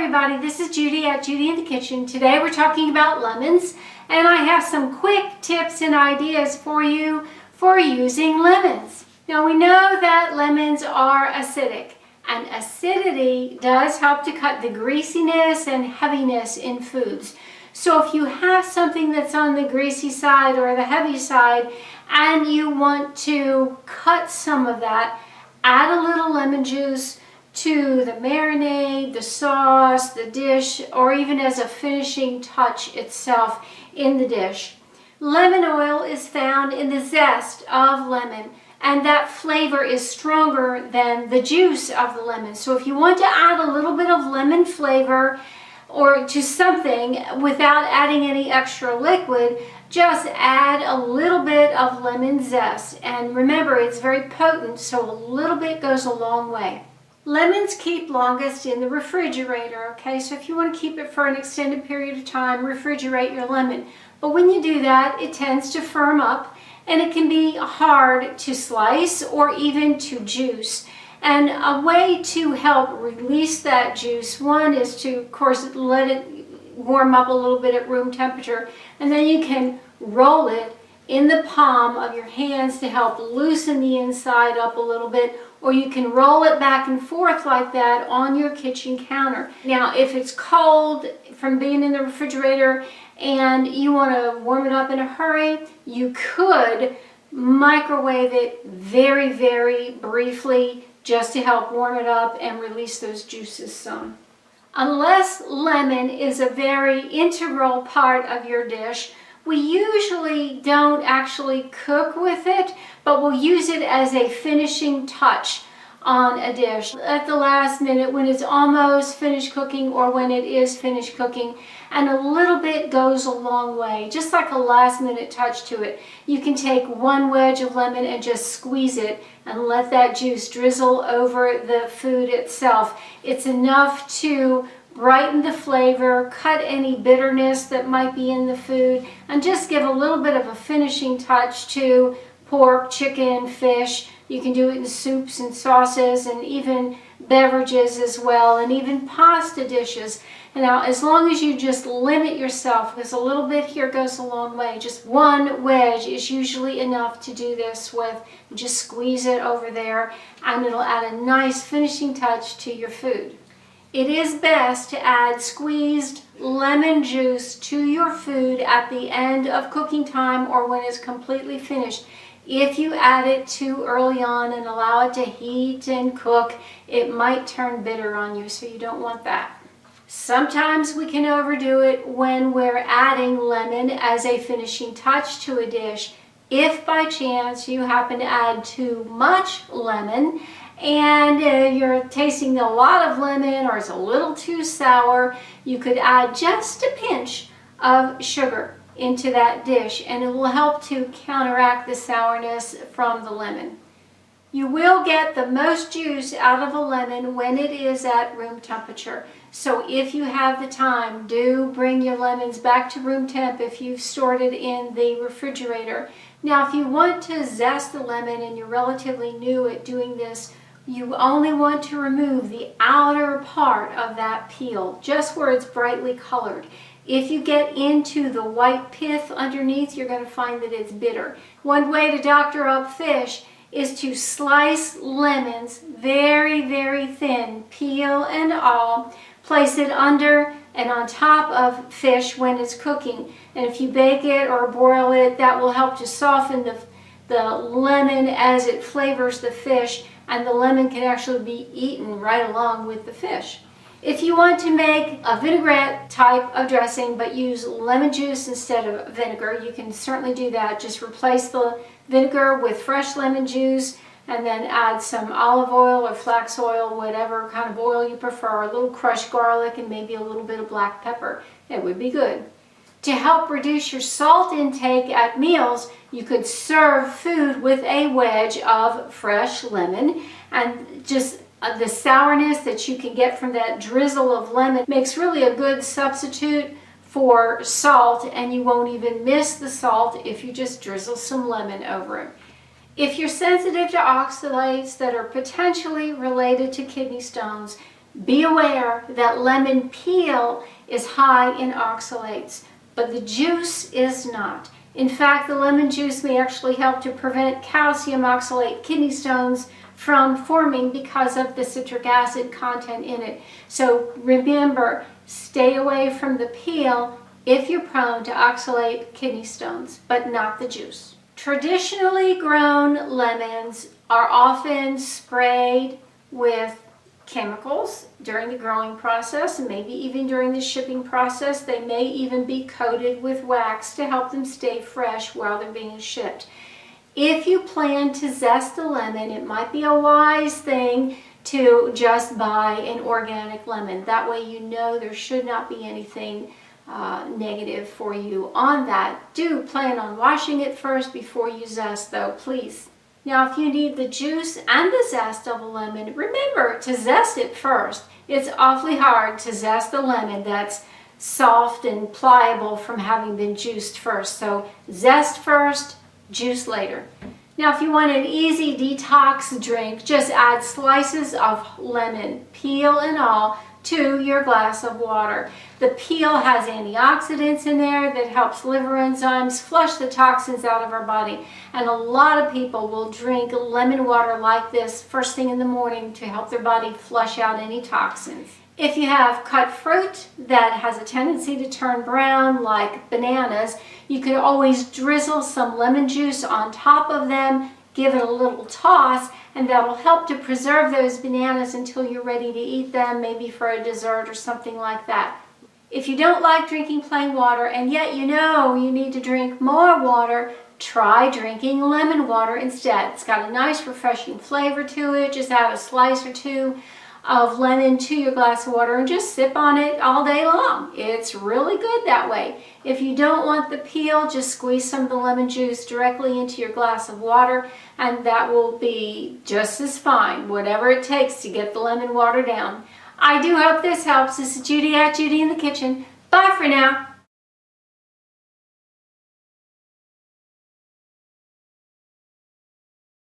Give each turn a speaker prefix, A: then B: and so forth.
A: everybody, this is Judy at Judy in the Kitchen. Today we're talking about lemons, and I have some quick tips and ideas for you for using lemons. Now we know that lemons are acidic, and acidity does help to cut the greasiness and heaviness in foods. So if you have something that's on the greasy side or the heavy side and you want to cut some of that, add a little lemon juice to the marinade, the sauce, the dish, or even as a finishing touch itself in the dish. Lemon oil is found in the zest of lemon, and that flavor is stronger than the juice of the lemon. So if you want to add a little bit of lemon flavor or to something without adding any extra liquid, just add a little bit of lemon zest. And remember, it's very potent, so a little bit goes a long way. Lemons keep longest in the refrigerator, okay? So if you want to keep it for an extended period of time, refrigerate your lemon. But when you do that, it tends to firm up and it can be hard to slice or even to juice. And a way to help release that juice, one is to, of course, let it warm up a little bit at room temperature, and then you can roll it in the palm of your hands to help loosen the inside up a little bit, or you can roll it back and forth like that on your kitchen counter. Now, if it's cold from being in the refrigerator and you want to warm it up in a hurry, you could microwave it very, very briefly just to help warm it up and release those juices some. Unless lemon is a very integral part of your dish, we usually don't actually cook with it, but we'll use it as a finishing touch on a dish at the last minute when it's almost finished cooking or when it is finished cooking, and a little bit goes a long way, just like a last minute touch to it. You can take one wedge of lemon and just squeeze it and let that juice drizzle over the food itself. It's enough to brighten the flavor, cut any bitterness that might be in the food, and just give a little bit of a finishing touch to pork, chicken, fish. You can do it in soups and sauces and even beverages as well, and even pasta dishes. And now, as long as you just limit yourself, because a little bit here goes a long way, just one wedge is usually enough to do this with. Just squeeze it over there, and it'll add a nice finishing touch to your food. It is best to add squeezed lemon juice to your food at the end of cooking time or when it's completely finished. If you add it too early on and allow it to heat and cook, it might turn bitter on you, so you don't want that. Sometimes we can overdo it when we're adding lemon as a finishing touch to a dish. If by chance you happen to add too much lemon and you're tasting a lot of lemon or it's a little too sour, you could add just a pinch of sugar into that dish, and it will help to counteract the sourness from the lemon. You will get the most juice out of a lemon when it is at room temperature. So if you have the time, do bring your lemons back to room temp if you've stored it in the refrigerator. Now, if you want to zest the lemon and you're relatively new at doing this, you only want to remove the outer part of that peel, just where it's brightly colored. If you get into the white pith underneath, you're going to find that it's bitter. One way to doctor up fish is to slice lemons very, very thin, peel and all, place it under and on top of fish when it's cooking. And if you bake it or broil it, that will help to soften the lemon as it flavors the fish, and the lemon can actually be eaten right along with the fish. If you want to make a vinaigrette type of dressing but use lemon juice instead of vinegar, you can certainly do that. Just replace the vinegar with fresh lemon juice and then add some olive oil or flax oil, whatever kind of oil you prefer, a little crushed garlic and maybe a little bit of black pepper. It would be good. To help reduce your salt intake at meals, you could serve food with a wedge of fresh lemon, and just the sourness that you can get from that drizzle of lemon makes really a good substitute for salt, and you won't even miss the salt if you just drizzle some lemon over it. If you're sensitive to oxalates that are potentially related to kidney stones, Be aware that lemon peel is high in oxalates, but the juice is not. In fact, the lemon juice may actually help to prevent calcium oxalate kidney stones from forming because of the citric acid content in it. So remember, stay away from the peel if you're prone to oxalate kidney stones, but not the juice. Traditionally grown lemons are often sprayed with chemicals during the growing process, and maybe even during the shipping process. They may even be coated with wax to help them stay fresh while they're being shipped. If you plan to zest a lemon, it might be a wise thing to just buy an organic lemon. That way you know there should not be anything negative for you on that. Do plan on washing it first before you zest though, please. Now, if you need the juice and the zest of a lemon, remember to zest it first. It's awfully hard to zest a lemon that's soft and pliable from having been juiced first. So zest first, juice later. Now, if you want an easy detox drink, just add slices of lemon, peel and all, to your glass of water. The peel has antioxidants in there that helps liver enzymes flush the toxins out of our body. And a lot of people will drink lemon water like this first thing in the morning to help their body flush out any toxins. If you have cut fruit that has a tendency to turn brown, like bananas, you could always drizzle some lemon juice on top of them, give it a little toss, and that'll help to preserve those bananas until you're ready to eat them, maybe for a dessert or something like that. If you don't like drinking plain water and yet you know you need to drink more water, try drinking lemon water instead. It's got a nice refreshing flavor to it. Just add a slice or two of lemon to your glass of water and just sip on it all day long. It's really good that way. If you don't want the peel, just squeeze some of the lemon juice directly into your glass of water, and that will be just as fine, whatever it takes to get the lemon water down. I do hope this helps. This is Judi at Judi in the Kitchen. Bye for now.